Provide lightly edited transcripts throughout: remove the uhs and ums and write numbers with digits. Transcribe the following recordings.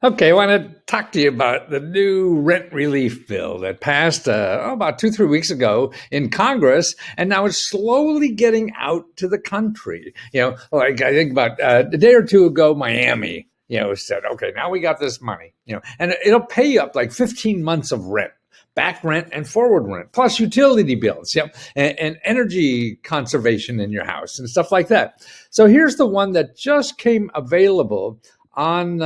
Okay, I want to talk to you about the new rent relief bill that passed about 2, 3 weeks ago in Congress, and now it's slowly getting out to the country. Like I think about a day or two ago, Miami, said, okay, now we got this money, and it'll pay you up like 15 months of rent. Back rent and forward rent, plus utility bills, and energy conservation in your house and stuff like that. So here's the one that just came available on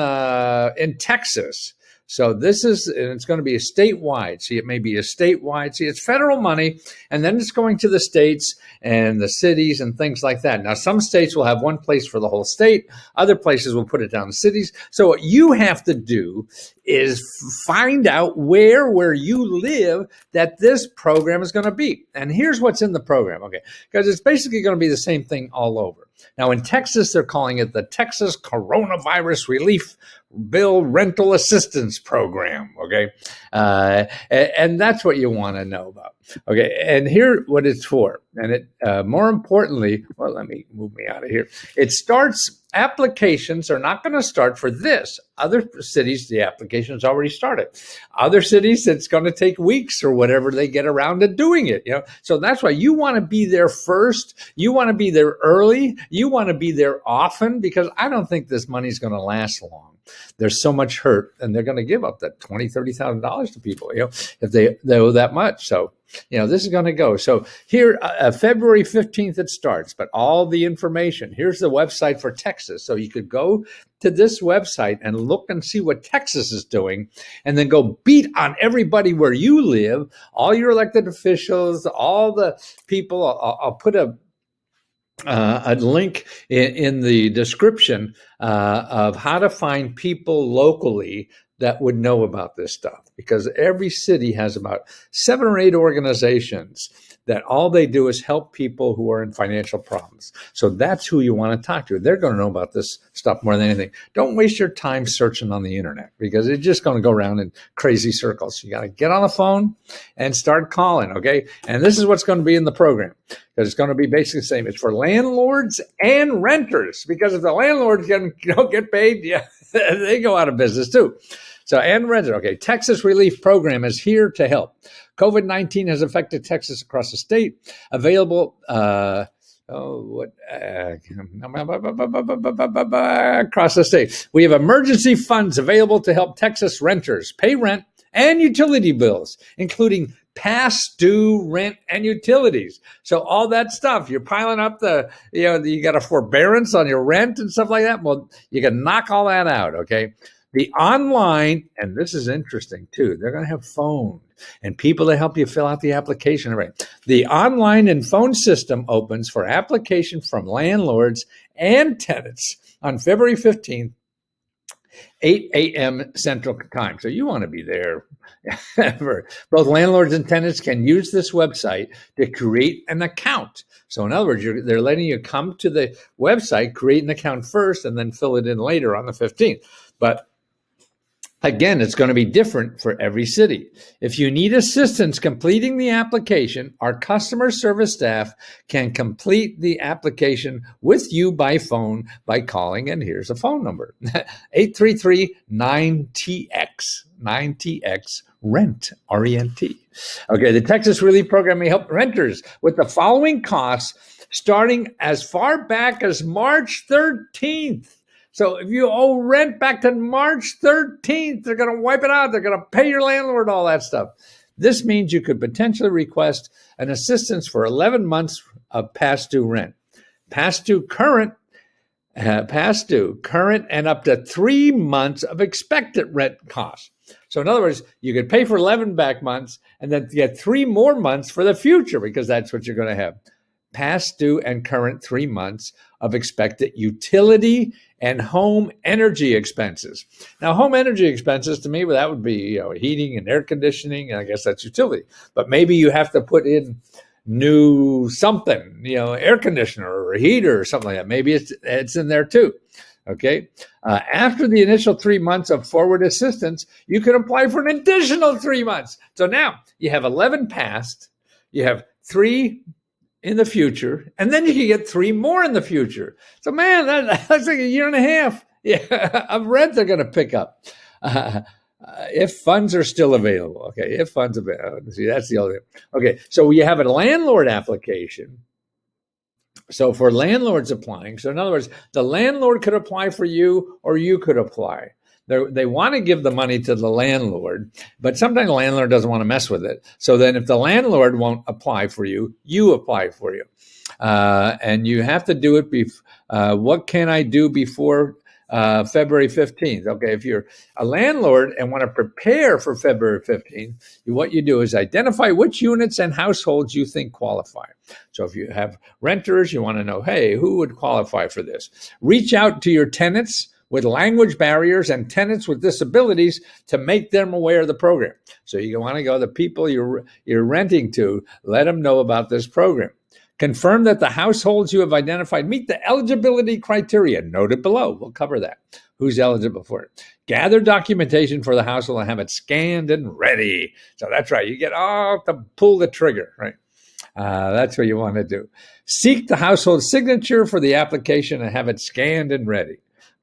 in Texas. So this is, and it's going to be a statewide. See, it may be a statewide. See, it's federal money, and then it's going to the states and the cities and things like that. Now, some states will have one place for the whole state. Other places will put it down to cities. So what you have to do is find out where you live that this program is going to be. And here's what's in the program, okay? Because it's basically going to be the same thing all over. Now, in Texas, they're calling it the Texas Coronavirus Relief Bill Rental Assistance Program, okay? And that's what you want to know about, okay? And here what it's for. And it, more importantly, well, let me move me out of here. It starts, applications are not going to start for this. Other cities, the application's already started. Other cities, it's going to take weeks or whatever they get around to doing it, So that's why you want to be there first. You want to be there early. You want to be there often, because I don't think this money's going to last long. There's so much hurt, and they're going to give up that $20,000, $30,000 to people, if they owe that much. So, this is going to go. So here, February 15th, it starts, but all the information, here's the website for Texas. So you could go to this website and look and see what Texas is doing, and then go beat on everybody where you live, all your elected officials, all the people. I'll put a link in the description of how to find people locally that would know about this stuff, because every city has about 7 or 8 organizations that all they do is help people who are in financial problems. So that's who you want to talk to. They're going to know about this stuff more than anything. Don't waste your time searching on the internet, because it's just going to go around in crazy circles. You got to get on the phone and start calling, okay? And this is what's going to be in the program, because it's going to be basically the same. It's for landlords and renters, because if the landlords don't get paid, they go out of business too. So, and renters, okay, Texas Relief Program is here to help. COVID-19 has affected Texas across the state. Available, across the state. We have emergency funds available to help Texas renters pay rent and utility bills, including past due rent and utilities. So all that stuff, you're piling up you got a forbearance on your rent and stuff like that. Well, you can knock all that out, okay? The online, and this is interesting too, they're going to have phone and people to help you fill out the application. Right. The online and phone system opens for application from landlords and tenants on February 15th, 8 a.m. Central Time. So you want to be there. Both landlords and tenants can use this website to create an account. So in other words, they're letting you come to the website, create an account first, and then fill it in later on the 15th. But again, it's going to be different for every city. If you need assistance completing the application, our customer service staff can complete the application with you by phone by calling, and here's a phone number, 833-9TX, 9TX, rent, R-E-N-T. Okay, the Texas Relief Program may help renters with the following costs starting as far back as March 13th. So if you owe rent back to March 13th, they're going to wipe it out. They're going to pay your landlord all that stuff. This means you could potentially request an assistance for 11 months of past due rent. Past due, current, and up to 3 months of expected rent costs. So in other words, you could pay for 11 back months and then get 3 more months for the future, because that's what you're going to have. Past due and current 3 months of expected utility and home energy expenses. Now, home energy expenses, to me, well, that would be heating and air conditioning, and I guess that's utility. But maybe you have to put in new something, air conditioner or a heater or something like that. Maybe it's in there too. Okay. After the initial 3 months of forward assistance, you can apply for an additional 3 months. So now you have 11 past, you have 3 in the future, and then you can get 3 more in the future. So man, that's like a year and a half of rent they're going to pick up. If funds are still available. Okay, if funds available. See, that's the other thing. Okay, so you have a landlord application. So for landlords applying, so in other words, the landlord could apply for you or you could apply. They want to give the money to the landlord, but sometimes the landlord doesn't want to mess with it. So then if the landlord won't apply for you, you apply for you. And you have to do it. What can I do before February 15th? Okay, if you're a landlord and want to prepare for February 15th, what you do is identify which units and households you think qualify. So if you have renters, you want to know, hey, who would qualify for this? Reach out to your tenants with language barriers and tenants with disabilities to make them aware of the program. So you want to go, the people you're renting to, let them know about this program. Confirm that the households you have identified meet the eligibility criteria noted below. We'll cover that. Who's eligible for it? Gather documentation for the household and have it scanned and ready. So that's right. You get to pull the trigger, right? That's what you want to do. Seek the household signature for the application and have it scanned and ready.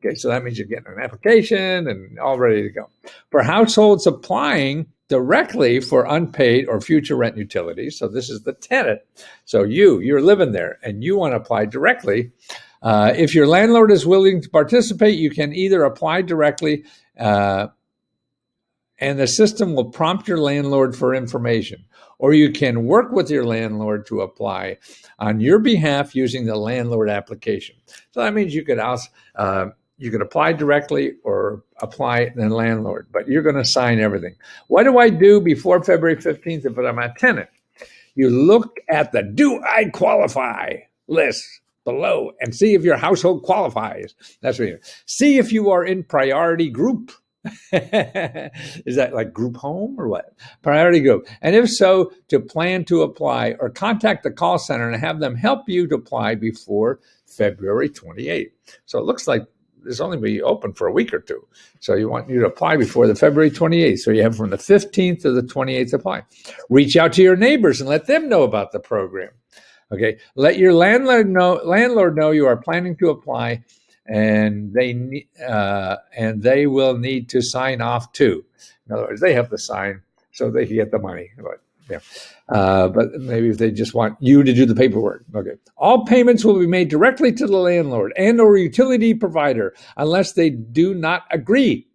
Okay, so that means you're getting an application and all ready to go. For households applying directly for unpaid or future rent utilities, so this is the tenant. So you're living there and you want to apply directly. If your landlord is willing to participate, you can either apply directly and the system will prompt your landlord for information, or you can work with your landlord to apply on your behalf using the landlord application. So that means you could apply directly or apply the landlord, but you're going to sign everything. What do I do before February 15th if I'm a tenant? You look at the Do I Qualify list below and see if your household qualifies. That's what you do. See if you are in priority group. Is that like group home or what? Priority group. And if so, to plan to apply or contact the call center and have them help you to apply before February 28th. So it looks like this only be open for a week or two. So you want you to apply before the February 28th. So you have from the 15th to the 28th to apply. Reach out to your neighbors and let them know about the program. Okay. Let your landlord know you are planning to apply, and they will need to sign off too. In other words, they have to sign so they can get the money. But maybe if they just want you to do the paperwork. Okay. All payments will be made directly to the landlord and or utility provider unless they do not agree,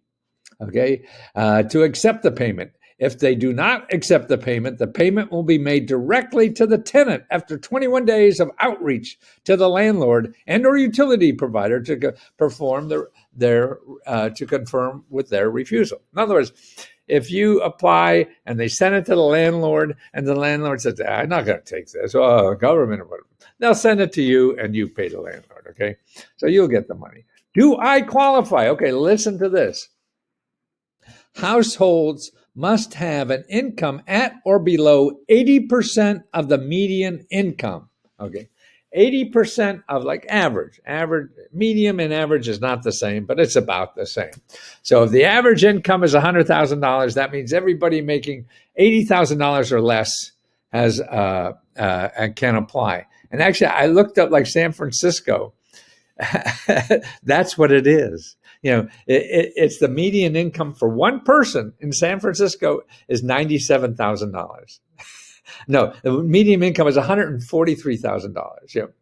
to accept the payment. If they do not accept the payment will be made directly to the tenant after 21 days of outreach to the landlord and or utility provider to perform to confirm with their refusal. In other words, if you apply and they send it to the landlord and the landlord says, I'm not going to take this, government or whatever, they'll send it to you and you pay the landlord, okay? So you'll get the money. Do I qualify? Okay, listen to this. Households must have an income at or below 80% of the median income, okay? 80% of like average, medium and average is not the same, but it's about the same. So if the average income is $100,000, that means everybody making $80,000 or less has can apply. And actually, I looked up like San Francisco. That's what it is. It's the median income for one person in San Francisco is $97,000. No, the median income is $143,000.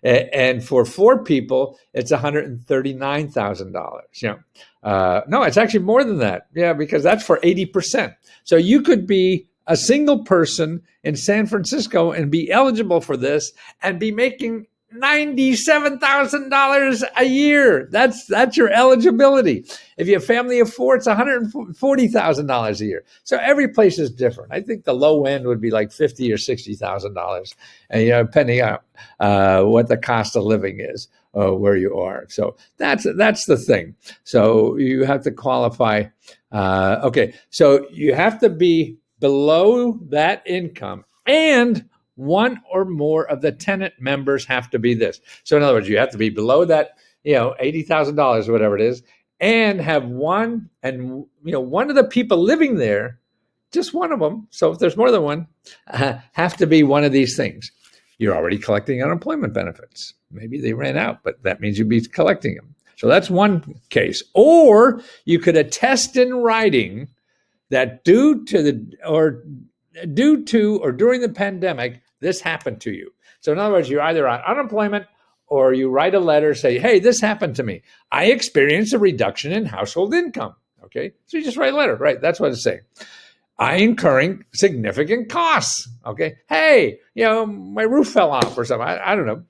And for 4 people, it's $139,000. No, it's actually more than that. Yeah, because that's for 80%. So you could be a single person in San Francisco and be eligible for this and be making $97,000 a year. That's your eligibility. If you have a family of 4, it's $140,000 a year. So every place is different. I think the low end would be like $50,000 or $60,000, and depending on what the cost of living is where you are. So that's the thing. So you have to qualify. Okay, so you have to be below that income, and one or more of the tenant members have to be this. So in other words, you have to be below that, $80,000, whatever it is, and have one of the people living there, just one of them. So if there's more than one, have to be one of these things. You're already collecting unemployment benefits. Maybe they ran out, but that means you'd be collecting them. So that's one case. Or you could attest in writing that due to or during the pandemic, this happened to you. So in other words, you're either on unemployment or you write a letter, say, hey, this happened to me. I experienced a reduction in household income. Okay. So you just write a letter, right? That's what it's saying. I incurring significant costs. Okay. Hey, my roof fell off or something. I don't know.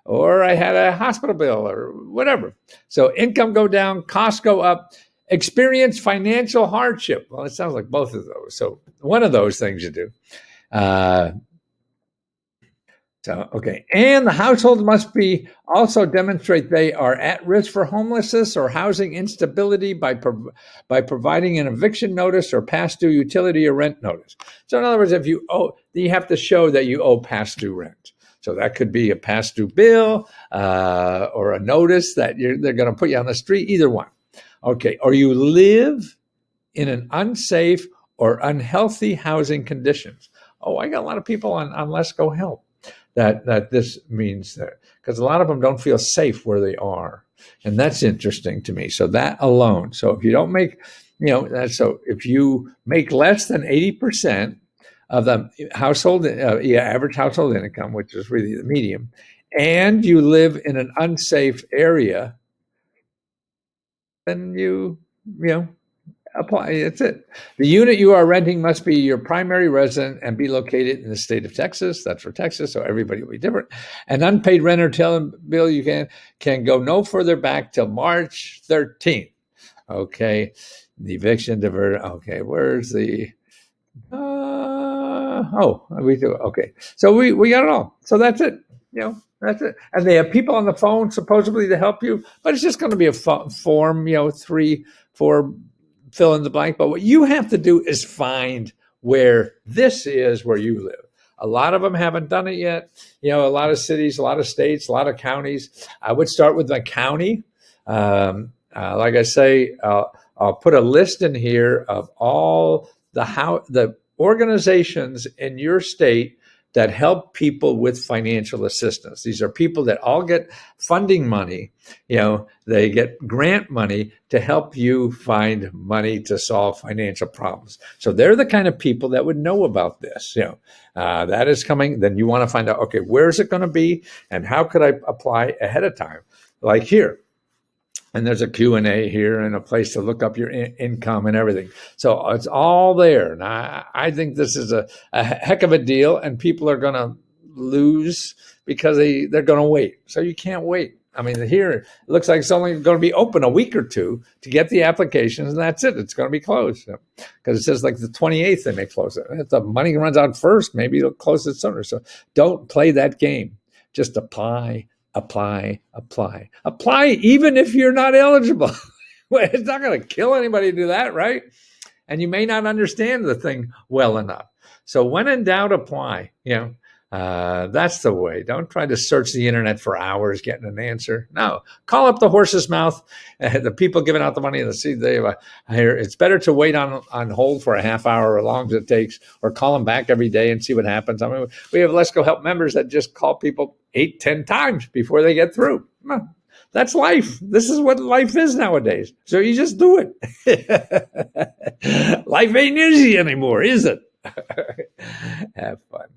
Or I had a hospital bill or whatever. So income go down, costs go up, experience financial hardship. Well, it sounds like both of those. So one of those things you do. Okay. And the household must be also demonstrate they are at risk for homelessness or housing instability by providing an eviction notice or past due utility or rent notice. So in other words, if you have to show that you owe past due rent. So that could be a past due bill or a notice that they're going to put you on the street, either one. Okay. Or you live in an unsafe or unhealthy housing conditions. Oh, I got a lot of people on Let's Go Help. That this means that, because a lot of them don't feel safe where they are, and that's interesting to me. So that alone. So if you don't make, so if you make less than 80% of the household, average household income, which is really the medium, and you live in an unsafe area, then you apply. That's it. The unit you are renting must be your primary resident and be located in the state of Texas. That's for Texas, so everybody will be different. An unpaid rent or utility bill you can go no further back till March 13th. Okay, the eviction divert. Okay, where's the? We do. Okay, so we got it all. So that's it. That's it. And they have people on the phone supposedly to help you, but it's just going to be a form. 3, 4. Fill in the blank. But what you have to do is find where this is where you live. A lot of them haven't done it yet. A lot of cities, a lot of states, a lot of counties. I would start with my county. Like I say, I'll put a list in here of all the organizations in your state that help people with financial assistance. These are people that all get funding money. They get grant money to help you find money to solve financial problems. So they're the kind of people that would know about this. That is coming. Then you want to find out, okay, where is it going to be and how could I apply ahead of time? Like here. And there's a Q&A here and a place to look up your income and everything. So it's all there. And I think this is a heck of a deal, and people are going to lose because they're going to wait. So you can't wait. I mean, here it looks like it's only going to be open a week or two to get the applications, and that's it. It's going to be closed because it says like the 28th they may close it. If the money runs out first, maybe it'll close it sooner. So don't play that game. Just apply. Apply, even if you're not eligible. Well, it's not going to kill anybody to do that, right? And you may not understand the thing well enough. So when in doubt, apply. That's the way. Don't try to search the internet for hours getting an answer. No, call up the horse's mouth. The people giving out the money in the seat. It's better to wait on hold for a half hour or as long as it takes, or call them back every day and see what happens. I mean, we have Let's Go Help members that just call people 8, 10 times before they get through. That's life. This is what life is nowadays. So you just do it. Life ain't easy anymore, is it? Have fun.